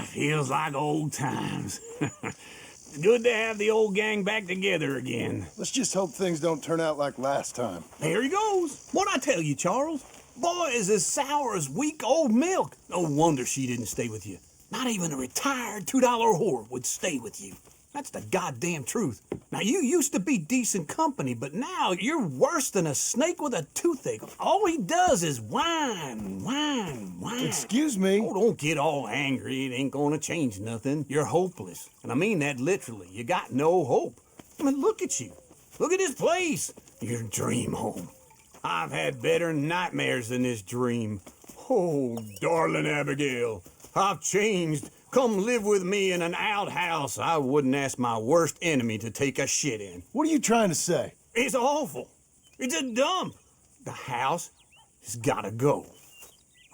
Feels like old times. Good to have the old gang back together again. Let's just hope things don't turn out like last time. There he goes. What'd I tell you, Charles? Boy is as sour as weak old milk. No wonder she didn't stay with you. Not even a retired $2 whore would stay with you. That's the goddamn truth. Now, you used to be decent company, but now you're worse than a snake with a toothache. All he does is whine. Excuse me? Oh, don't get all angry. It ain't gonna change nothing. You're hopeless. And I mean that literally. You got no hope. I mean, look at you. Look at this place. Your dream home. I've had better nightmares than this dream. Oh, darling Abigail, I've changed. Come live with me in an outhouse I wouldn't ask my worst enemy to take a shit in. What are you trying to say? It's awful. It's a dump. The house has gotta go.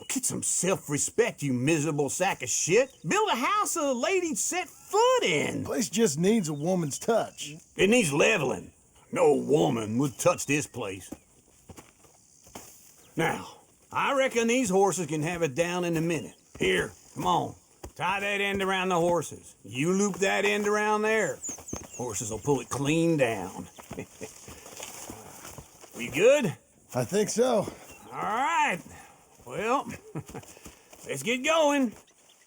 Get some self-respect, you miserable sack of shit. Build a house a lady'd set foot in. The place just needs a woman's touch. It needs leveling. No woman would touch this place. Now, I reckon these horses can have it down in a minute. Here, come on. Tie that end around the horses. You loop that end around there. Horses will pull it clean down. We good? I think so. All right. Well, let's get going.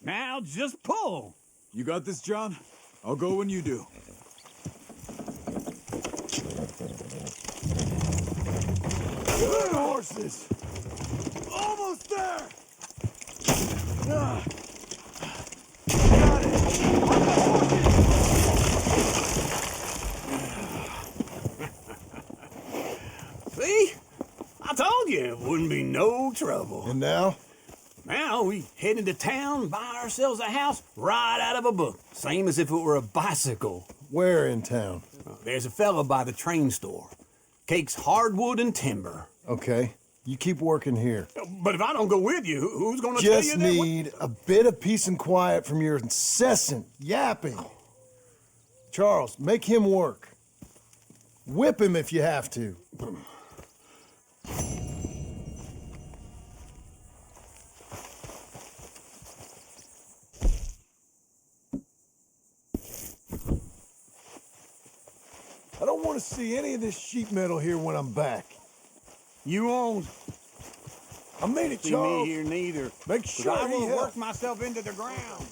Now just pull. You got this, John? I'll go when you do. Good horses. Almost there. Got it. See? I told you it wouldn't be no trouble. And now? Now we head into town, buy ourselves a house right out of a book. Same as if it were a bicycle. Where in town? There's a fella by the train store. Cakes hardwood and timber. Okay. You keep working here. But if I don't go with you, who's gonna tell you Just that? need a bit of peace and quiet from your incessant yapping. Charles, make him work. Whip him if you have to. I don't want to see any of this sheet metal here when I'm back. You won't I made it, see Charles. me here neither. Make sure I he will helps. work myself into the ground.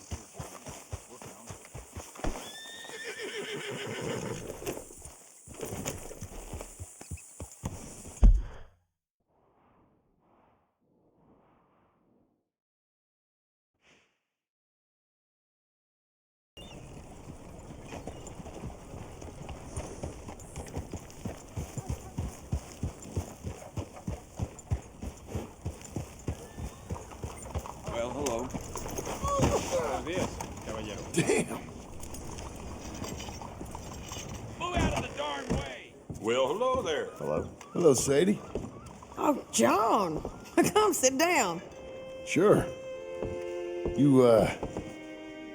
Well, hello. Buenos días, caballero. Damn. Move out of the darn way! Well, hello there. Hello. Hello, Sadie. Oh, John, come sit down. Sure. You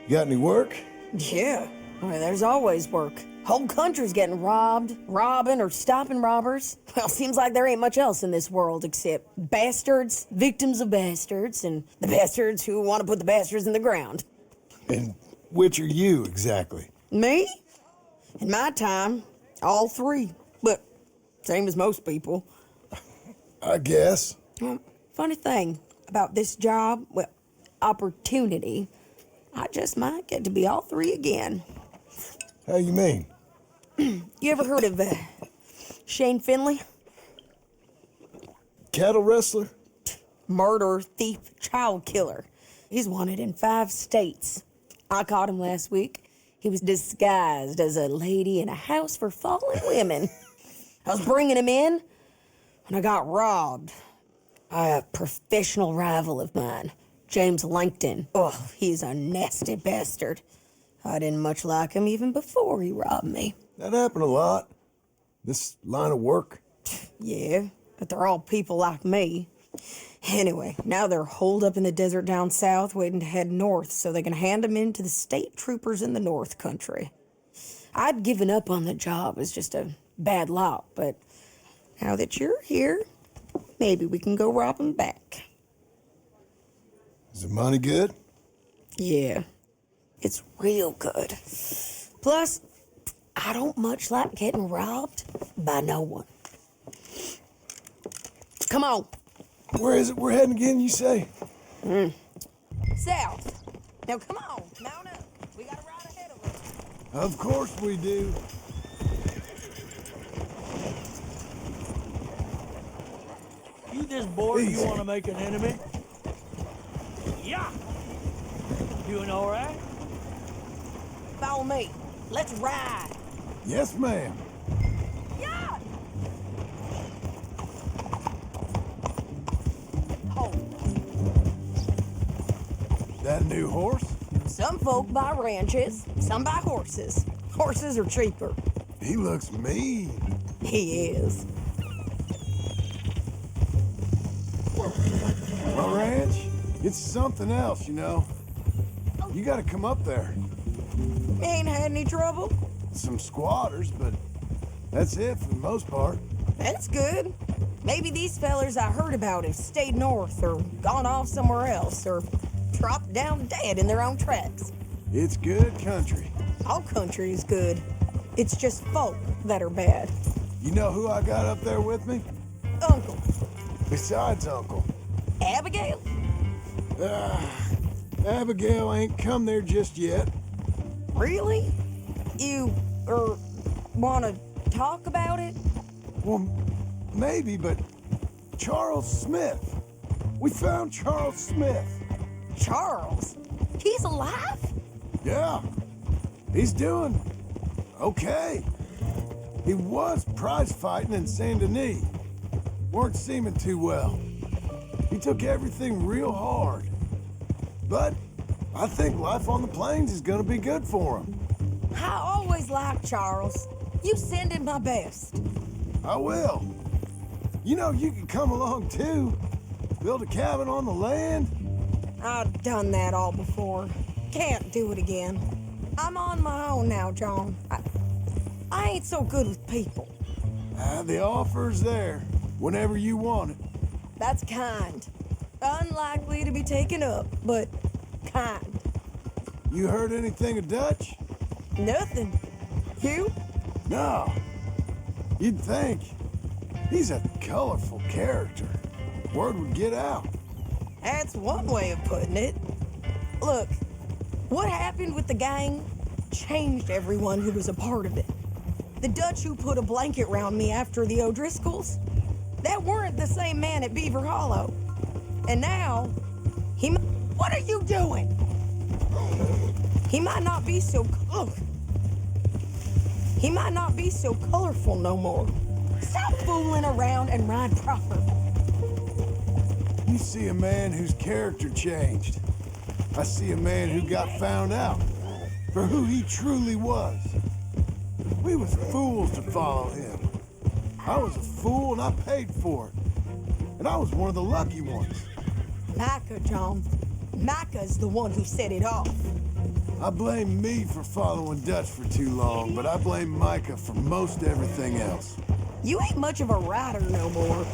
got any work? Yeah, well, there's always work. Whole country's getting robbed, robbing, or stopping robbers. Well, seems like there ain't much else in this world except bastards, victims of bastards, and the bastards who want to put the bastards in the ground. And which are you, exactly? Me? In my time, all three. But same as most people. I guess. Funny thing about this job, well, opportunity, I just might get to be all three again. How you mean? You ever heard of Shane Finley? Cattle wrestler? Murderer, thief, child killer. He's wanted in 5 states. I caught him last week. He was disguised as a lady in a house for fallen women. I was bringing him in, and I got robbed by a professional rival of mine, James Langton. Oh, he's a nasty bastard. I didn't much like him even before he robbed me. That happened a lot. This line of work. Yeah, but they're all people like me. Anyway, now they're holed up in the desert down south waiting to head north so they can hand them in to the state troopers in the north country. I'd given up on the job as just a bad lot, but now that you're here, maybe we can go rob them back. Is the money good? Yeah, It's real good. Plus, I don't much like getting robbed by no one. Come on. Where is it we're heading again, you say? South. Now come on, mount up. We got a ride ahead of us. Of course we do. You this bored? You Easy. want to make an enemy? Yeah. Doing all right? Follow me. Let's ride. Yes, ma'am. Yeah. Oh, That new horse? some folk buy ranches, some buy horses. Horses are cheaper. He looks mean. He is. My ranch? It's something else, you know. You gotta come up there. Ain't had any trouble. Some squatters, but that's it for the most part. That's good. Maybe these fellers I heard about have stayed north or gone off somewhere else or dropped down dead in their own tracks. It's good country. All country is good. It's just folk that are bad. You know who I got up there with me? Uncle, Besides Uncle. Abigail? Abigail ain't come there just yet. Really? You, wanna talk about it? Well, maybe, but Charles Smith. We found Charles Smith. Charles? He's alive? Yeah. He's doing okay. He was prize fighting in Saint Denis. Weren't seeming too well. He took everything real hard. But I think life on the plains is gonna be good for him. I always liked Charles. You send him my best. I will. You know, you can come along too. Build a cabin on the land. I've done that all before. Can't do it again. I'm on my own now, John. I ain't so good with people. The offer's there whenever you want it. That's kind. Unlikely to be taken up, but kind. You heard anything of Dutch? Nothing. You? No. You'd think. He's a colorful character. Word would get out. That's one way of putting it. Look, what happened with the gang changed everyone who was a part of it. The Dutch who put a blanket round me after the O'Driscolls, that weren't the same man at Beaver Hollow. And now, what are you doing? He might not be so, he might not be so colorful no more. Stop fooling around and ride proper. You see a man whose character changed. I see a man who got found out for who he truly was. We was fools to follow him. I was a fool and I paid for it. And I was one of the lucky ones. Micah, John. Micah's the one who set it off. I blame me for following Dutch for too long, but I blame Micah for most everything else. You ain't much of a rider no more.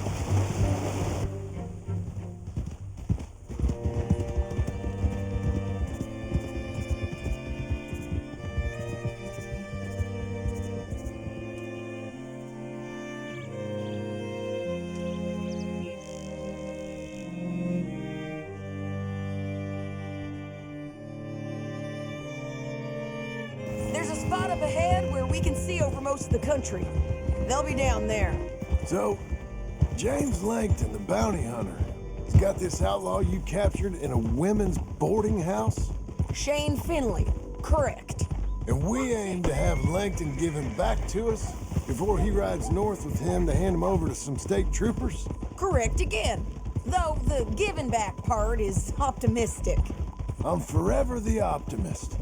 There's a spot up ahead where we can see over most of the country. They'll be down there. So, James Langton, the bounty hunter, has got this outlaw you captured in a women's boarding house? Shane Finley, correct. And we aim to have Langton give him back to us before he rides north with him to hand him over to some state troopers? Correct again. Though the giving back part is optimistic. I'm forever the optimist.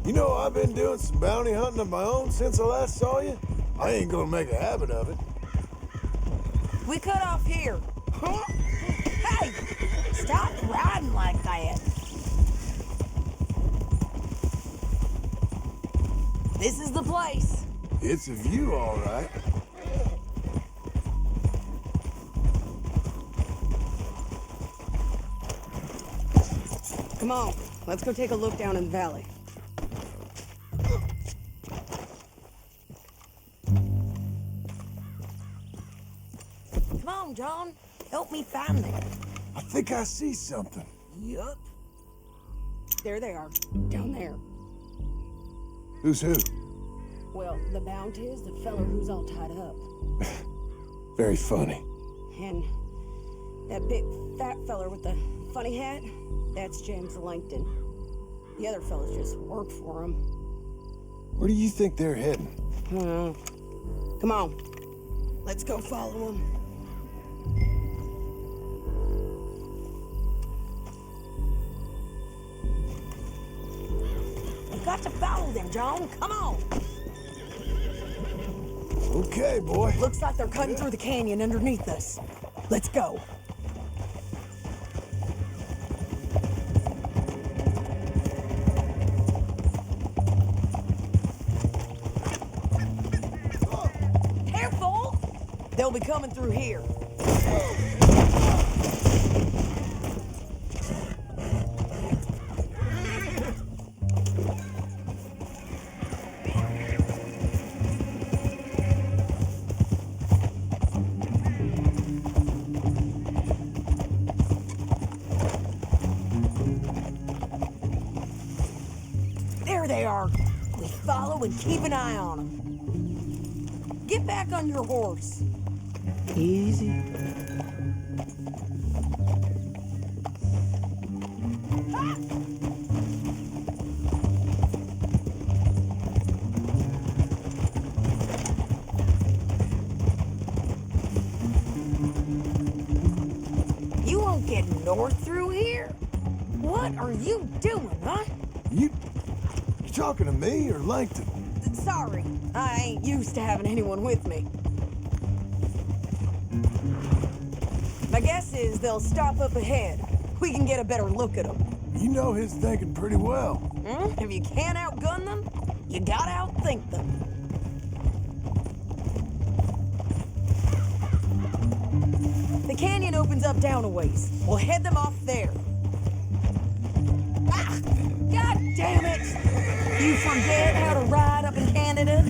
You know, I've been doing some bounty hunting of my own since I last saw you. I ain't gonna make a habit of it. We cut off here. Hey, stop riding like that. This is the place. It's a view, all right. Come on, let's go take a look down in the valley. Come on, John. Help me find them. I think I see something. Yup. There they are, down there. Who's who? Well, the bounty is the feller who's all tied up. Very funny. And that big fat feller with the funny hat, that's James Langton. The other fellas just work for him. Where do you think they're heading? Come on, let's go follow them. We've got to follow them, John. Come on. Okay, boy. Looks like they're cutting through the canyon underneath us. Let's go. Careful! They'll be coming through here. There they are. We follow and keep an eye on them. Get back on your horse. Easy. Ah! You won't get north through here? What are you doing, huh? You talking to me or Langton? Sorry, I ain't used to having anyone with me. My guess is they'll stop up ahead. We can get a better look at them. You know his thinking pretty well. If you can't outgun them, you gotta outthink them. The canyon opens up down a ways. We'll head them off there. Ah! God damn it! You forget how to ride up in Canada?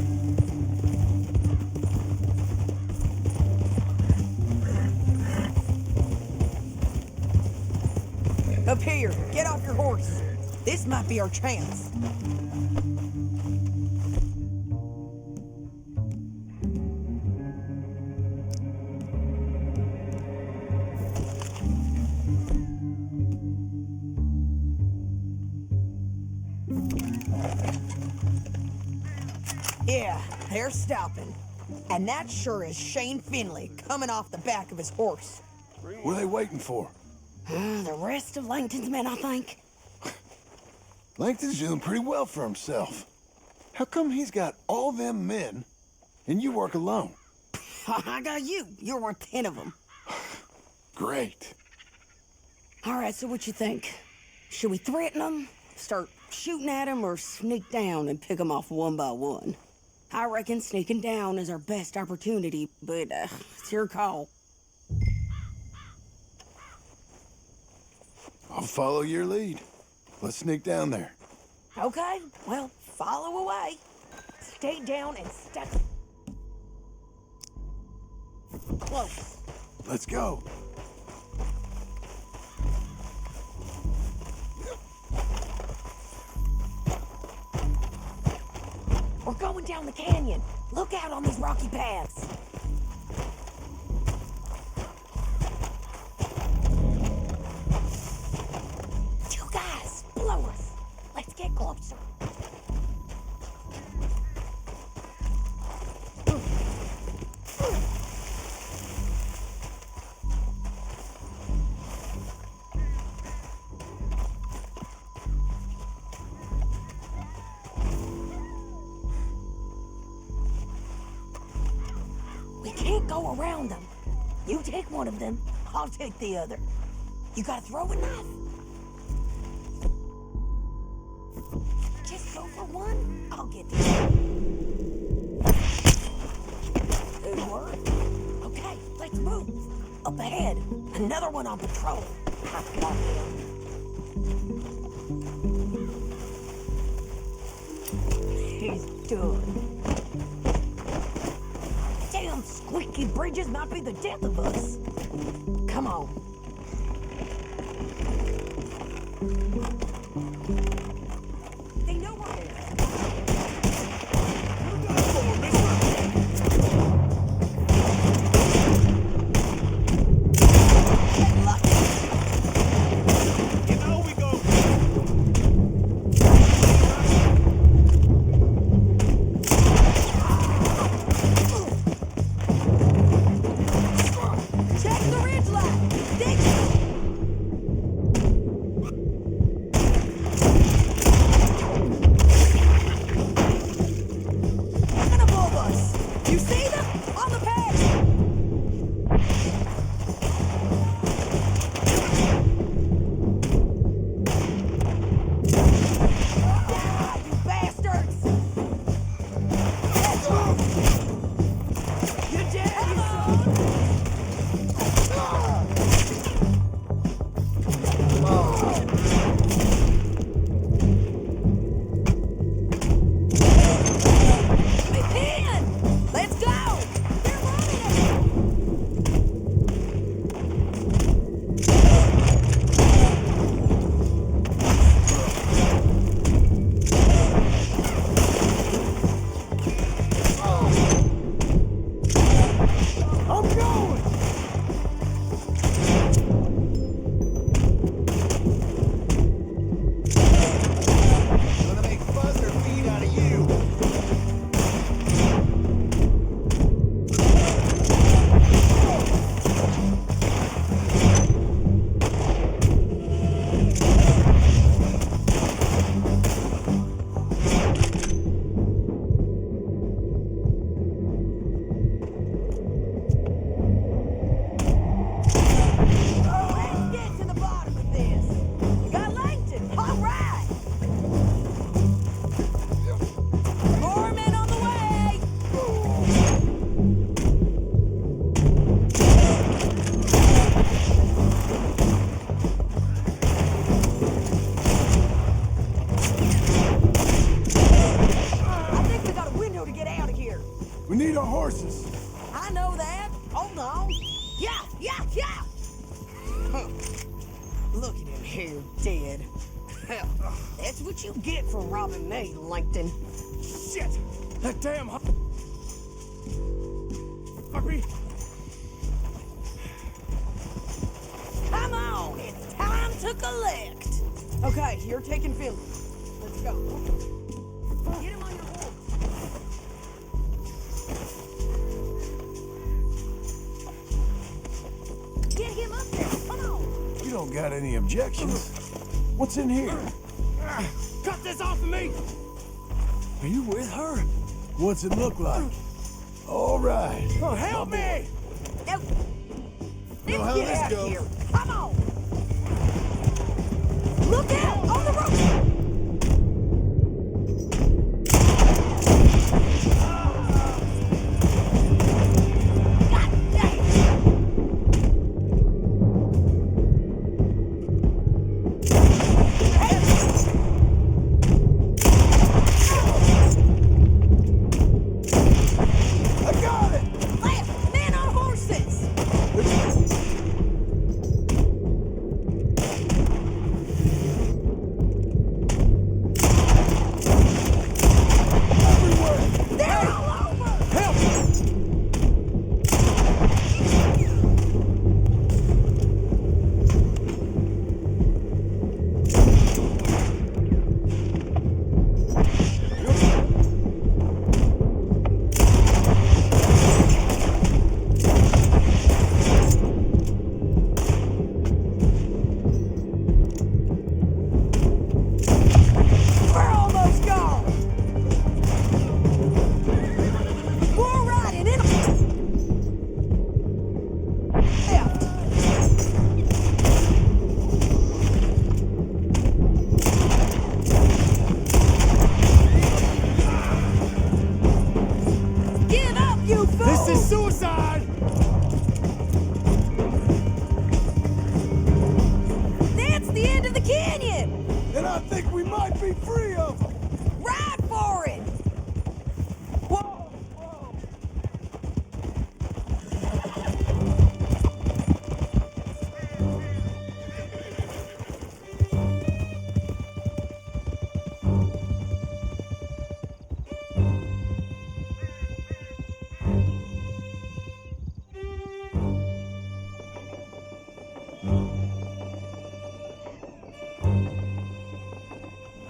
Up here, get off your horse. This might be our chance. Yeah, they're stopping. And that sure is Shane Finley coming off the back of his horse. What are they waiting for? The rest of Langton's men, I think. Langton's doing pretty well for himself. How come he's got all them men and you work alone? I got you. You're worth 10 of them. Great. All right, so what you think? Should we threaten them, start shooting at them, or sneak down and pick them off one by one? I reckon sneaking down is our best opportunity, but it's your call. I'll follow your lead. Let's sneak down there. Okay, well, follow away. Stay down and step close. Let's go. We're going down the canyon. Look out on these rocky paths. Two guys, blow us. Let's get closer. We can't go around them. You take one of them, I'll take the other. You got a throwing knife? Just go for one, I'll get the other. Good work. Okay, let's move. Up ahead, another one on patrol. I've got him. done. Damn squeaky bridges might be the death of us. Come on. They know we're there. Get lucky. You know we go. Check the ridge line. Dig it. Coming above us. You see them? On the path. Ah, you bastards! You're dead, you son! Hey, Pin! Let's go! They're running! I'm going! Gonna make buzzer feed out of you. Let's get to the bottom of this. You got Langton. All right. More men on the way. I think we got a window to get out of here. We need our horses. I know that. Hold on. Yeah. Huh. Look at him here, dead. Hell, that's what you get for robbing me, Langton. Shit! That damn Harvey! Come on, it's time to collect. Okay, you're taking Philly. Let's go. Get him on your horse. Get him up there. Come on. You don't got any objections. What's in here? Cut this off of me! Are you with her? What's it look like? All right. Oh, help me! Now, Know how get this out of goes. here. Come on. Look out on the road. God damn. I got it! Left, men on horses. Everywhere! They're all over. Help! We're almost gone. We're riding in. Left. Give up, you fool! This is suicide! That's the end of the canyon. And I think we might be free of them. Ride for it.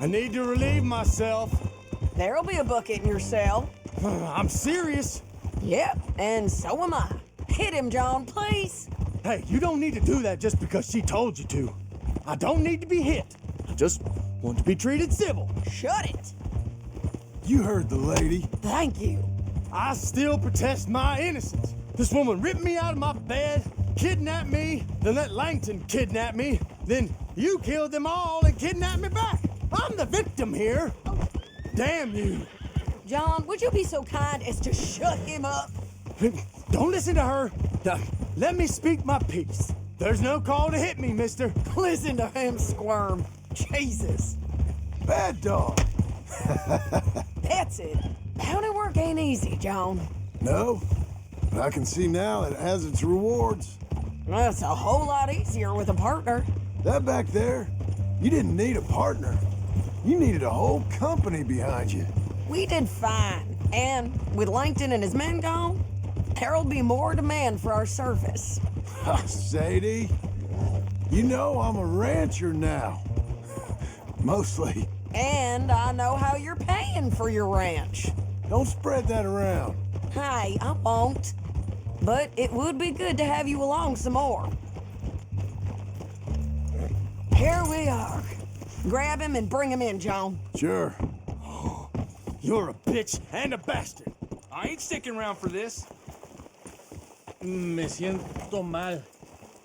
I need to relieve myself. There'll be a bucket in your cell. I'm serious. Yep, and so am I. Hit him, John, please. Hey, you don't need to do that just because she told you to. I don't need to be hit. I just want to be treated civil. Shut it. You heard the lady. Thank you. I still protest my innocence. This woman ripped me out of my bed, kidnapped me, then let Langton kidnap me, then you killed them all and kidnapped me back. I'm the victim here. Damn you. John, would you be so kind as to shut him up? Don't listen to her. Now, let me speak my piece. There's no call to hit me, mister. Listen to him squirm. Jesus. Bad dog. That's it. Bounty work ain't easy, John. No, but I can see now it has its rewards. That's a whole lot easier with a partner. That back there, you didn't need a partner. You needed a whole company behind you. We did fine. And with Langton and his men gone, there'll be more demand for our service. Sadie, you know I'm a rancher now. Mostly. And I know how you're paying for your ranch. Don't spread that around. Hey, I won't. But it would be good to have you along some more. Here we are. Grab him and bring him in, John. Sure. You're a bitch and a bastard. I ain't sticking around for this. Me siento mal.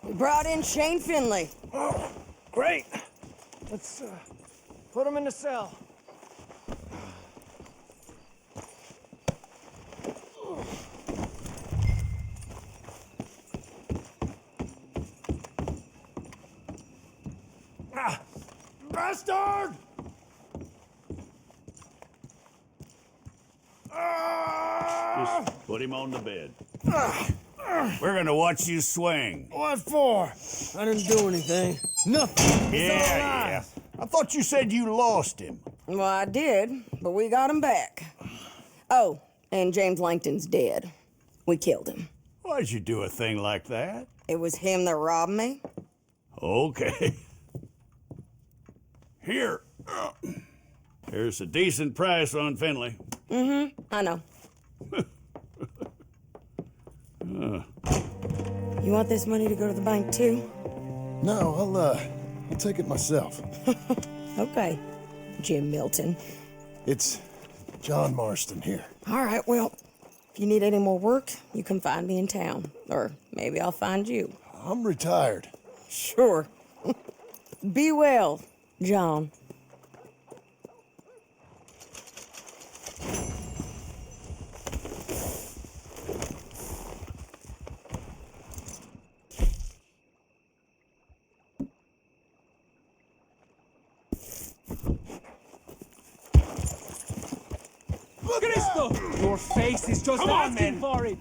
We brought in Shane Finley. Oh, great. Let's put him in the cell. Bastard! Just put him on the bed. We're gonna watch you swing. What for? I didn't do anything. Nothing. Yeah. I thought you said you lost him. Well, I did, but we got him back. Oh, and James Langton's dead. We killed him. Why'd you do a thing like that? It was him that robbed me. Okay. Here. Here's a decent price on Finley. I know. You want this money to go to the bank, too? No, I'll take it myself. Okay, Jim Milton. It's John Marston here. All right, well, if you need any more work, you can find me in town. Or maybe I'll find you. I'm retired. Sure. Be well, John. Cristo! Your face is just asking for it.